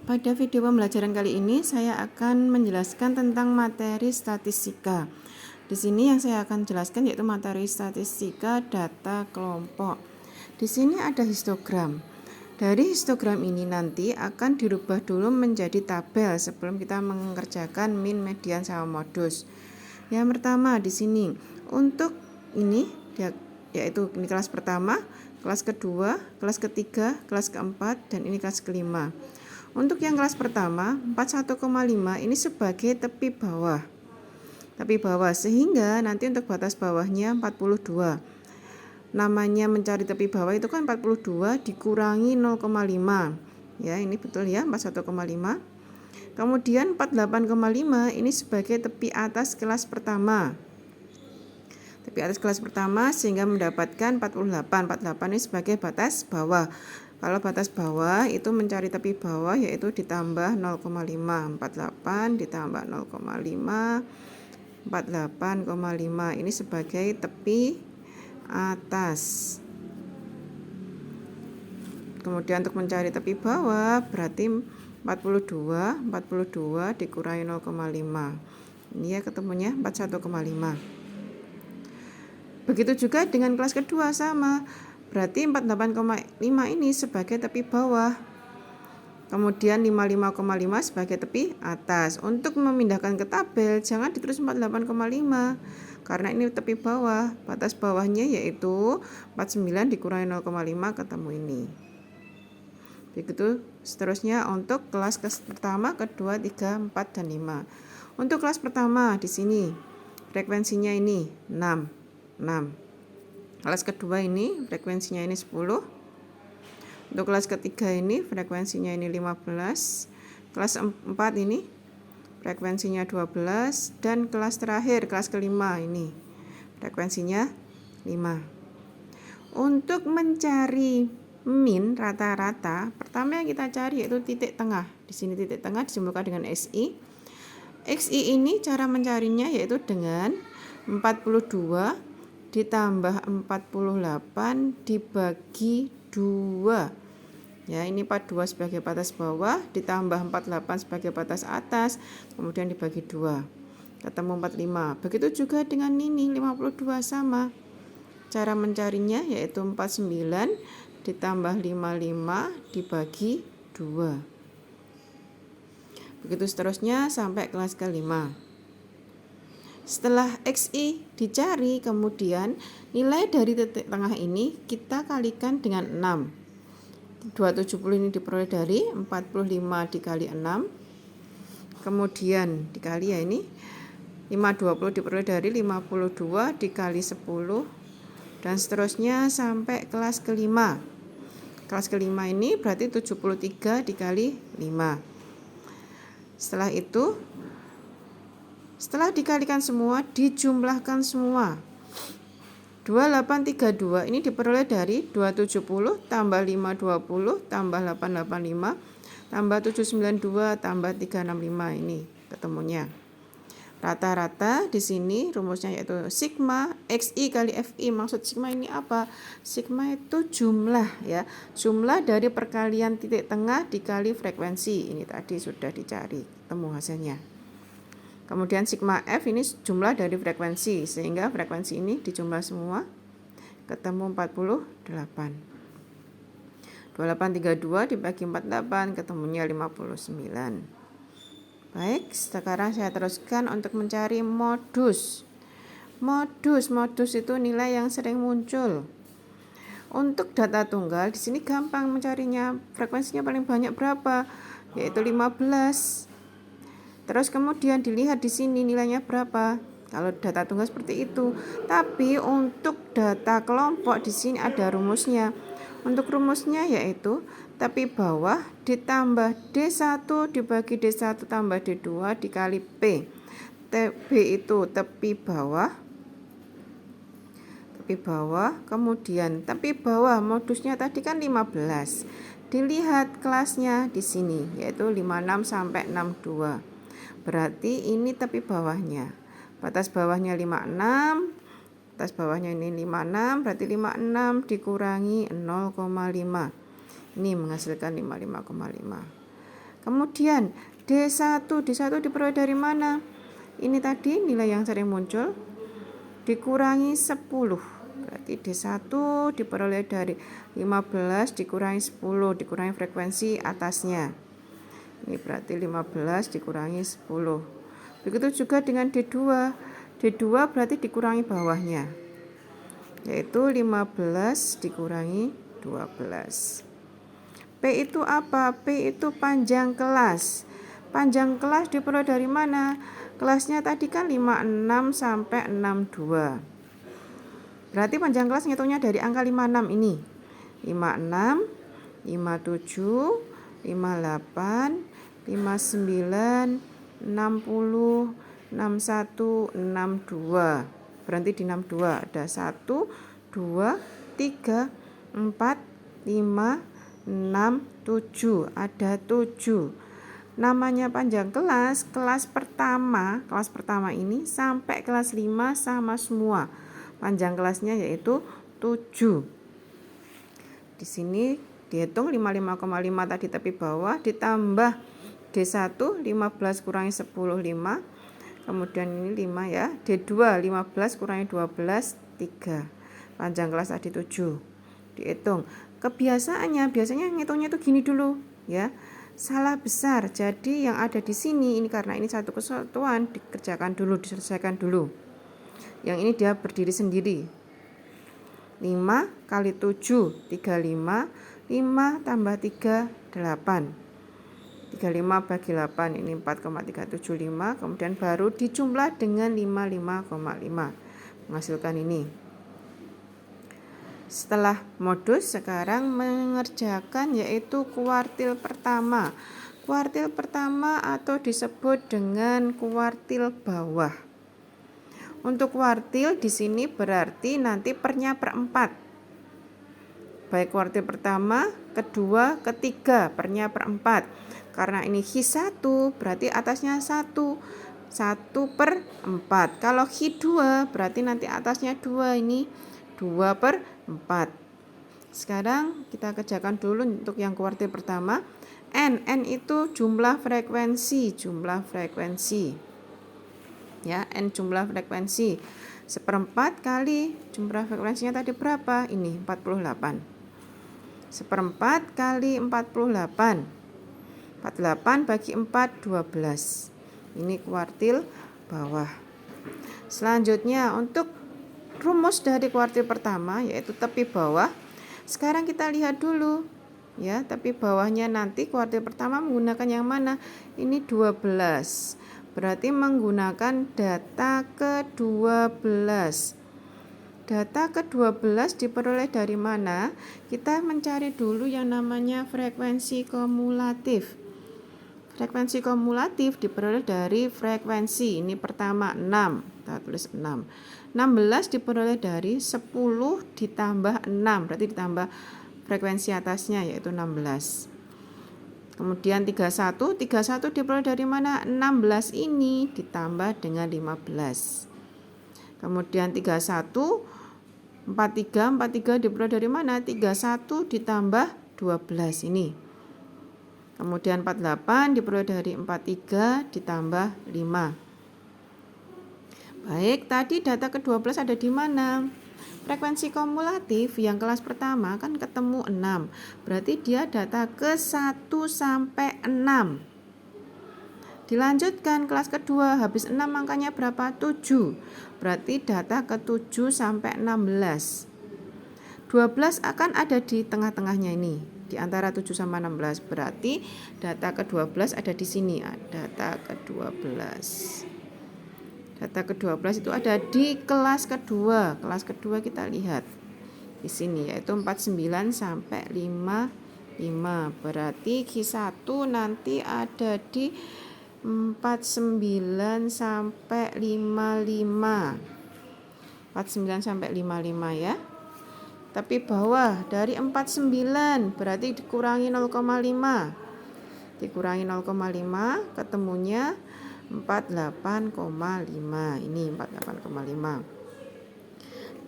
Pada video pembelajaran kali ini saya akan menjelaskan tentang materi statistika. Di sini yang saya akan jelaskan yaitu materi statistika data kelompok. Di sini ada histogram. Dari histogram ini nanti akan dirubah dulu menjadi tabel sebelum kita mengerjakan min, median, sama modus. Yang pertama di sini untuk ini yaitu ini kelas pertama, kelas kedua, kelas ketiga, kelas keempat, dan ini kelas kelima. Untuk yang kelas pertama 41,5 ini sebagai tepi bawah. Tepi bawah sehingga nanti untuk batas bawahnya 42. Namanya mencari tepi bawah itu kan 42 dikurangi 0,5. Ya, ini betul ya 41,5. Kemudian 48,5 ini sebagai tepi atas kelas pertama. Tepi atas kelas pertama sehingga mendapatkan 48. 48 ini sebagai batas bawah. Kalau batas bawah itu mencari tepi bawah yaitu ditambah 0,5, 48 ditambah 0,5, 48,5 ini sebagai tepi atas. Kemudian untuk mencari tepi bawah berarti 42 dikurangi 0,5. Ini ya ketemunya 41,5. Begitu juga dengan kelas kedua sama. Berarti 48,5 ini sebagai tepi bawah. Kemudian 55,5 sebagai tepi atas. Untuk memindahkan ke tabel jangan ditulis 48,5 karena ini tepi bawah. Batas bawahnya yaitu 49 dikurangi 0,5 ketemu ini. Begitu seterusnya untuk kelas pertama, kedua, 3, 4, dan 5. Untuk kelas pertama di sini frekuensinya ini 6. Kelas kedua ini frekuensinya ini 10. Untuk kelas ketiga ini frekuensinya ini 15. Kelas 4 ini frekuensinya 12. Dan kelas terakhir, kelas kelima ini frekuensinya 5. Untuk mencari min rata-rata, pertama yang kita cari yaitu titik tengah. Di sini titik tengah disebutkan dengan XI. XI ini cara mencarinya yaitu dengan 42 ditambah 48 dibagi 2. Ya, ini 42 sebagai batas bawah ditambah 48 sebagai batas atas, kemudian dibagi 2. Ketemu 45. Begitu juga dengan ini 52 sama. Cara mencarinya yaitu 49 ditambah 55 dibagi 2. Begitu seterusnya sampai kelas kelima. Setelah XI dicari, kemudian nilai dari titik tengah ini kita kalikan dengan 6. 270 ini diperoleh dari 45 dikali 6. Kemudian dikali ya ini 520 diperoleh dari 52 dikali 10. Dan seterusnya sampai kelas kelima. Kelas kelima ini berarti 73 dikali 5. Setelah itu setelah dikalikan semua, dijumlahkan semua. 2832 ini diperoleh dari 270 tambah 520 tambah 885 tambah 792 tambah 365 ini ketemunya. Rata-rata di sini rumusnya yaitu sigma XI kali FI. Maksud sigma ini apa? Sigma itu jumlah ya. Jumlah dari perkalian titik tengah dikali frekuensi. Ini tadi sudah dicari, ketemu hasilnya. Kemudian sigma F ini jumlah dari frekuensi, sehingga frekuensi ini dijumlah semua ketemu 48. 2832 dibagi 48 ketemunya 59. Baik, sekarang saya teruskan untuk mencari modus. Modus itu nilai yang sering muncul. Untuk data tunggal di sini gampang mencarinya. Frekuensinya paling banyak berapa? Yaitu 15. Terus kemudian dilihat di sini nilainya berapa. Kalau data tunggal seperti itu. Tapi untuk data kelompok di sini ada rumusnya. Untuk rumusnya yaitu tepi bawah ditambah D1 dibagi D1 tambah D2 dikali P. TB itu tepi bawah. Kemudian tepi bawah modusnya tadi kan 15. Dilihat kelasnya di sini yaitu 56 sampai 62. Berarti ini tepi bawahnya. Batas bawahnya 56. Batas bawahnya ini 56. Berarti 56 dikurangi 0,5. Ini menghasilkan 55,5. Kemudian D1 diperoleh dari mana? Ini tadi nilai yang sering muncul dikurangi 10. Berarti D1 diperoleh dari 15 dikurangi 10 dikurangi frekuensi atasnya. Ini berarti 15 dikurangi 10. Begitu juga dengan D2. D2 berarti dikurangi bawahnya, yaitu 15 dikurangi 12. P itu apa? P itu panjang kelas. Panjang kelas diperoleh dari mana? Kelasnya tadi kan 56 sampai 62. Berarti panjang kelas ngitungnya dari angka 56 ini. 56, 57, 58, 59, 60, 61, 62. Berhenti di 62. Ada 1, 2, 3, 4, 5, 6, 7. Ada 7. Namanya panjang kelas pertama ini sampai kelas 5 sama semua. Panjang kelasnya yaitu 7. Di sini dihitung 55,5 tadi tepi bawah ditambah D1 15 kurangi 10 5. Kemudian ini 5 ya. D2 15 kurangi 12 3. Panjang kelas tadi 7. Dihitung. Biasanya ngitungnya itu gini dulu ya. Salah besar. Jadi yang ada di sini ini karena ini satu kesatuan dikerjakan dulu, diselesaikan dulu. Yang ini dia berdiri sendiri. 5 kali 7 35. 5 tambah 3 8. 35 bagi 8 ini 4,375. Kemudian baru dijumlah dengan 55,5 menghasilkan ini. Setelah modus sekarang mengerjakan yaitu kuartil pertama. Kuartil pertama atau disebut dengan kuartil bawah. Untuk kuartil di sini berarti nanti pernya per 4. Baik kuartil pertama, kedua, ketiga pernya per 4. Karena ini Hi1 berarti atasnya 1. 1 per 4. Kalau Hi2 berarti nanti atasnya 2, ini 2 per 4. Sekarang kita kerjakan dulu untuk yang kuartil pertama. N itu jumlah frekuensi. Ya, N jumlah frekuensi. 1/4 kali jumlah frekuensinya tadi berapa? Ini 48. 1/4 kali 48. 48 bagi 4 12. Ini kuartil bawah. Selanjutnya untuk rumus dari kuartil pertama yaitu tepi bawah. Sekarang kita lihat dulu ya, tepi bawahnya nanti kuartil pertama menggunakan yang mana? Ini 12. Berarti menggunakan data ke-12. Data ke-12 diperoleh dari mana? Kita mencari dulu yang namanya frekuensi kumulatif. Frekuensi kumulatif diperoleh dari frekuensi. Ini pertama 6. Kita tulis 6. 16 diperoleh dari 10 ditambah 6. Berarti ditambah frekuensi atasnya yaitu 16. Kemudian 31 diperoleh dari mana? 16 ini ditambah dengan 15. Kemudian 31 43 diperoleh dari mana? 31 ditambah 12 ini. Kemudian 48 diperoleh dari 43 ditambah 5. Baik, tadi data ke-12 ada di mana? Frekuensi kumulatif yang kelas pertama kan ketemu 6. Berarti dia data ke-1 sampai 6. Dilanjutkan kelas kedua, habis 6 angkanya berapa? 7. Berarti data ke-7 sampai 16. 12 akan ada di tengah-tengahnya ini, di antara 7 sama 16. Berarti data ke-12 ada di sini, data ke-12. Data ke-12 itu ada di kelas kedua. Kelas kedua kita lihat di sini yaitu 49 sampai 55. Berarti Q1 nanti ada di 49 sampai 55. 49 sampai 55 ya. Tapi bawah dari 49 berarti dikurangi 0,5. Dikurangi 0,5 ketemunya 48,5. Ini 48,5.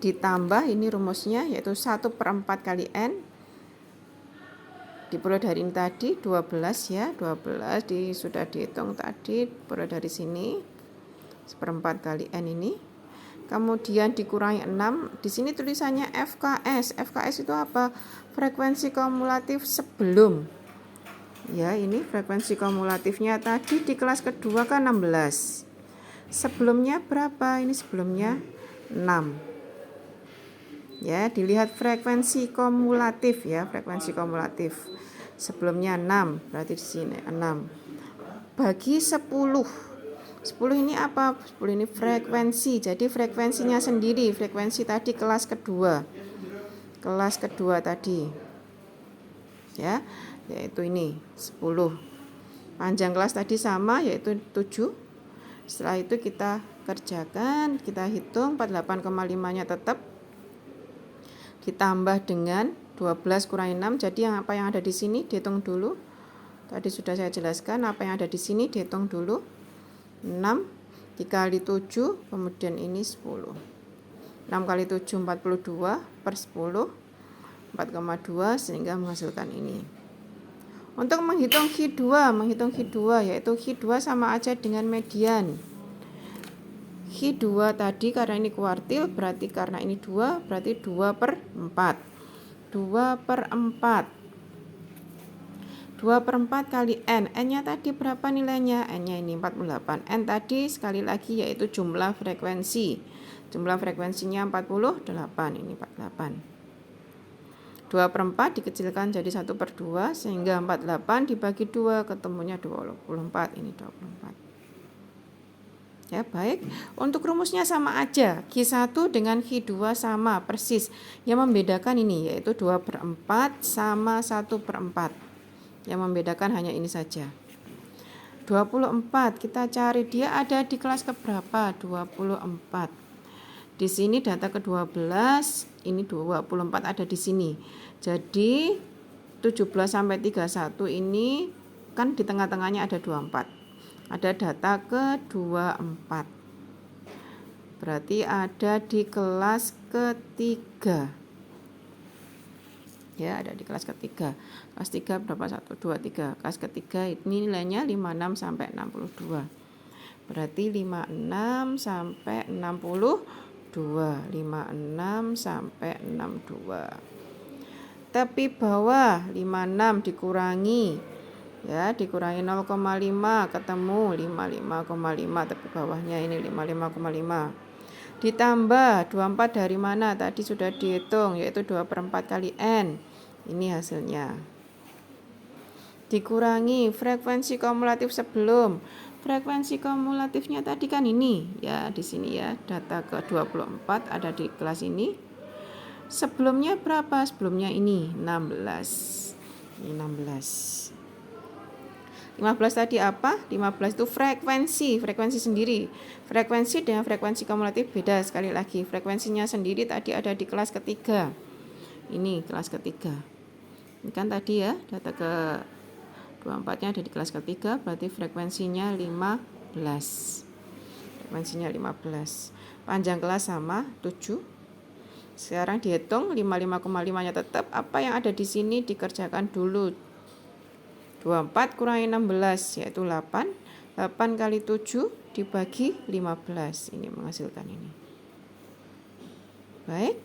Ditambah ini rumusnya yaitu 1/4 kali N diperoleh dari ini tadi 12 ya, 12 sudah dihitung tadi, peroleh dari sini 1/4 kali N ini. Kemudian dikurangi 6, di sini tulisannya FKS. FKS itu apa? Frekuensi kumulatif sebelum. Ya, ini frekuensi kumulatifnya tadi di kelas kedua kan 16. Sebelumnya berapa? Ini sebelumnya 6. Ya, dilihat frekuensi kumulatif ya, frekuensi kumulatif. Sebelumnya 6, berarti di sini 6. Bagi 10. 10 ini apa? 10 ini frekuensi. Jadi frekuensinya sendiri, frekuensi tadi kelas kedua. Kelas kedua tadi. Ya, yaitu ini 10. Panjang kelas tadi sama yaitu 7. Setelah itu kita kerjakan, kita hitung 48,5-nya tetap ditambah dengan 12 kurangi 6. Jadi apa yang ada di sini dihitung dulu. Tadi sudah saya jelaskan apa yang ada di sini dihitung dulu. 6 dikali 7, kemudian ini 10. 6 kali 7 42 per 10 4,2 sehingga menghasilkan ini. Untuk menghitung Q2 yaitu Q2 sama aja dengan median. Q2 tadi karena ini kuartil berarti karena ini 2 berarti 2/4. 2/4. 2/4 kali N. N-nya tadi berapa nilainya? N-nya ini 48. N tadi sekali lagi yaitu jumlah frekuensi. Jumlah frekuensinya 48. Ini 48. 2/4 dikecilkan jadi 1/2 sehingga 48 dibagi 2 ketemunya 24. Ini 24. Ya, baik. Untuk rumusnya sama aja. Q1 dengan Q2 sama persis. Yang membedakan ini yaitu 2/4 sama 1/4. Yang membedakan hanya ini saja. 24 kita cari dia ada di kelas keberapa? 24. Di sini data ke-12, ini 24 ada di sini. Jadi 17 sampai 31 ini kan di tengah-tengahnya ada 24. Ada data ke-24. Berarti ada di kelas ketiga. Ya, ada di kelas ketiga. Kelas 3 berapa? 1, 2, 3. Kelas ketiga ini nilainya 56 sampai 62. Berarti 56 sampai 62. 56 sampai 62. Tepi bawah 56 dikurangi. Ya, dikurangi 0,5 ketemu 55,5 tepi bawahnya ini 55,5. Ditambah 24 dari mana? Tadi sudah dihitung yaitu 2/4 kali N. Ini hasilnya. Dikurangi frekuensi kumulatif sebelum. Frekuensi kumulatifnya tadi kan ini. Ya, di sini ya. Data ke-24 ada di kelas ini. Sebelumnya berapa? Sebelumnya ini 16. Ini 16. 15 tadi apa? 15 itu frekuensi sendiri. Frekuensi dengan frekuensi kumulatif beda sekali lagi. Frekuensinya sendiri tadi ada di kelas ketiga. Ini kelas ketiga. Ini kan tadi ya, data ke-24-nya ada di kelas ketiga, berarti frekuensinya 15. Frekuensinya 15. Panjang kelas sama 7. Sekarang dihitung 55,5-nya tetap. Apa yang ada di sini dikerjakan dulu. 24 kurangi 16 yaitu 8. 8 kali 7 dibagi 15. Ini menghasilkan ini. Baik.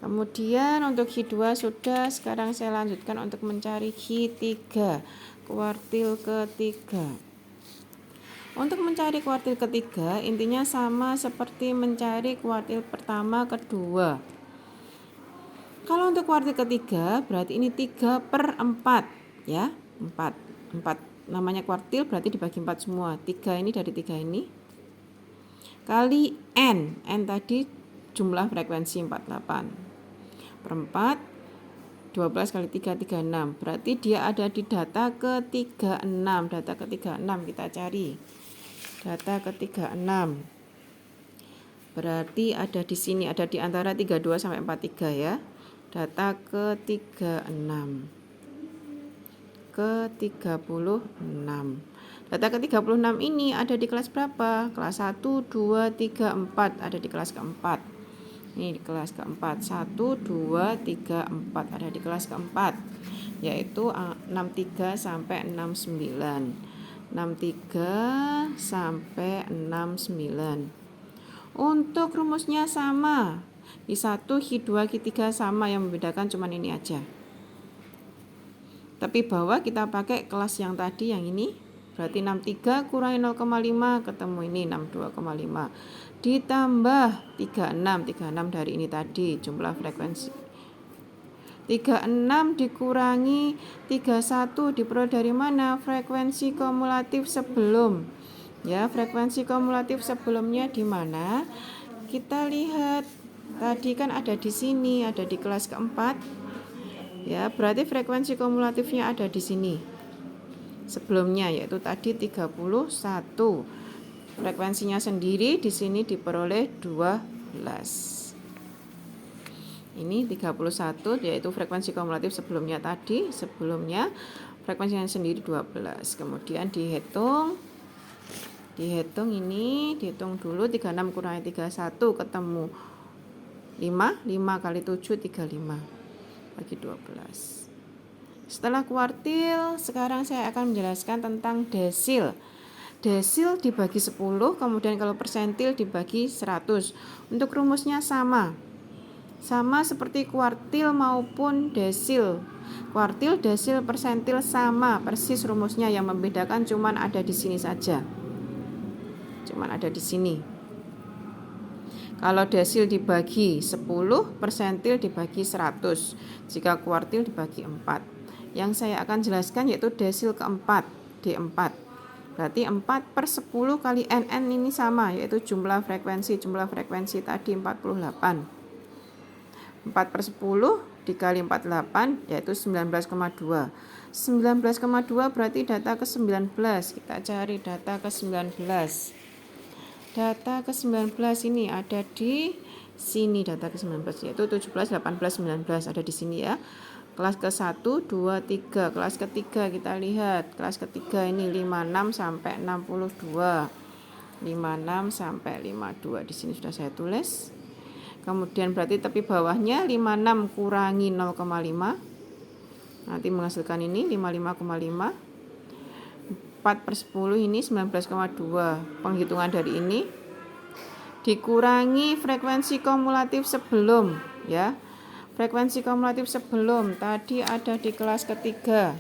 Kemudian untuk Q2 sudah. Sekarang saya lanjutkan untuk mencari Q3. Kuartil ketiga. Untuk mencari kuartil ketiga intinya sama seperti mencari kuartil pertama, kedua. Kalau untuk kuartil ketiga berarti ini 3/4 ya. 4 namanya kuartil berarti dibagi 4 semua. 3 ini dari 3 ini kali N tadi jumlah frekuensi 48/4 12 kali 3 36. Berarti dia ada di data ke-36. Data ke-36 kita cari. Data ke-36 berarti ada di sini, ada di antara 32 sampai 43 ya. Data ke-36 ke-36. Data ke-36 ini ada di kelas berapa? Kelas 1, 2, 3, 4. Ada di kelas keempat. Ini di kelas keempat. 1, 2, 3, 4. Ada di kelas keempat. yaitu 63 sampai 69. 63 sampai 69. Untuk rumusnya sama. I1, I2, I3 sama, yang membedakan cuman ini aja. Tapi bawah kita pakai kelas yang tadi, yang ini. Berarti 63 kurangi 0,5 ketemu ini 62,5. Ditambah 36 dari ini tadi jumlah frekuensi. 36 dikurangi 31 diperoleh dari mana? Frekuensi kumulatif sebelum. Ya, frekuensi kumulatif sebelumnya di mana? Kita lihat tadi kan ada di sini, ada di kelas keempat. Ya, berarti frekuensi kumulatifnya ada di sini. Sebelumnya yaitu tadi 31. Frekuensinya sendiri di sini diperoleh 12. Ini 31 yaitu frekuensi kumulatif sebelumnya tadi, sebelumnya frekuensinya sendiri 12. Kemudian dihitung ini, dihitung dulu 36 kurangi 31 ketemu 5 kali 7 35 bagi 12. Setelah kuartil, sekarang saya akan menjelaskan tentang desil. Desil dibagi 10, kemudian kalau persentil dibagi 100. Untuk rumusnya sama seperti kuartil maupun desil. Kuartil, desil, persentil sama persis rumusnya, yang membedakan cuman ada di sini saja. Cuman ada di sini. Kalau desil dibagi 10, persentil dibagi 100. Jika kuartil dibagi 4. Yang saya akan jelaskan yaitu desil keempat, D4. Berarti 4/10 kali NN ini sama, yaitu jumlah frekuensi tadi 48. 4/10 dikali 48 yaitu 19,2. 19,2 berarti data ke-19. Kita cari data ke-19. Data ke-19 ini ada di sini, data ke-19 yaitu 17, 18, 19 ada di sini ya. Kelas ke-1, 2, 3. Kelas ketiga kita lihat. Kelas ketiga ini 56 sampai 62. 56 sampai 52 di sini sudah saya tulis. Kemudian berarti tepi bawahnya 56 kurangi 0,5. Nanti menghasilkan ini 55,5. 4/10 ini 19,2. Penghitungan dari ini dikurangi frekuensi kumulatif sebelum, ya. Frekuensi kumulatif sebelum tadi ada di kelas ketiga.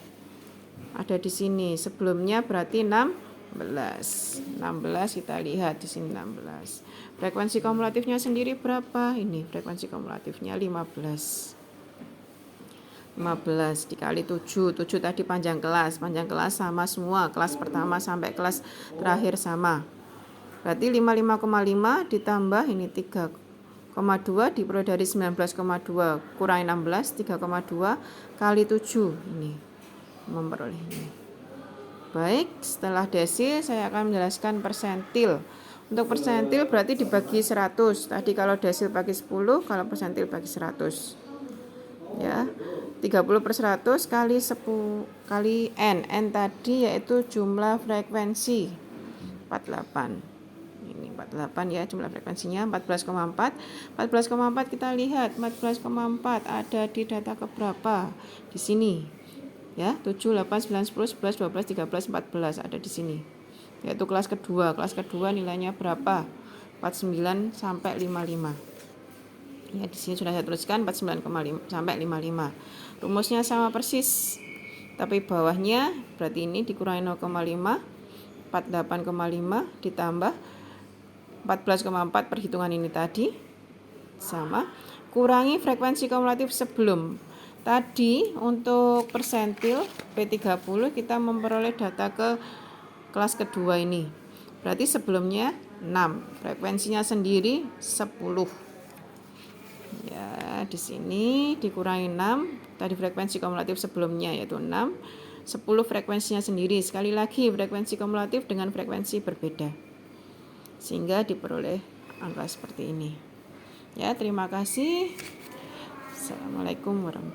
Ada di sini. Sebelumnya berarti 16 kita lihat di sini 16. Frekuensi kumulatifnya sendiri berapa? Ini frekuensi kumulatifnya 15 dikali 7 tadi panjang kelas sama semua, kelas pertama sampai kelas terakhir sama. Berarti 55,5 ditambah ini 3,2 diperoleh dari 19,2 kurangi 16 3,2 kali 7 ini memperoleh ini. Baik, setelah desil saya akan menjelaskan persentil. Untuk persentil berarti dibagi 100. Tadi kalau desil bagi 10, kalau persentil bagi 100. Ya. 30/100 kali 10 kali N. N tadi yaitu jumlah frekuensi 48. Ini 48 ya jumlah frekuensinya 14,4. 14,4 kita lihat 14,4 ada di data keberapa? Di sini. Ya, 7, 8, 9, 10, 11, 12, 13, 14 ada di sini. Yaitu kelas kedua. Kelas kedua nilainya berapa? 49 sampai 55. Ya, di sini sudah saya tuliskan 49,5 sampai 55. Rumusnya sama persis. Tapi bawahnya berarti ini dikurangi 0,5, 48,5 ditambah 14,4 perhitungan ini tadi sama. Kurangi frekuensi kumulatif sebelum. Tadi untuk persentil P30 kita memperoleh data ke kelas kedua ini. Berarti sebelumnya 6, frekuensinya sendiri 10. Ya, di sini dikurangi 6, tadi frekuensi kumulatif sebelumnya yaitu 6, 10 frekuensinya sendiri. Sekali lagi frekuensi kumulatif dengan frekuensi berbeda. Sehingga diperoleh angka seperti ini. Ya, terima kasih. Assalamualaikum warahmatullahi wabarakatuh.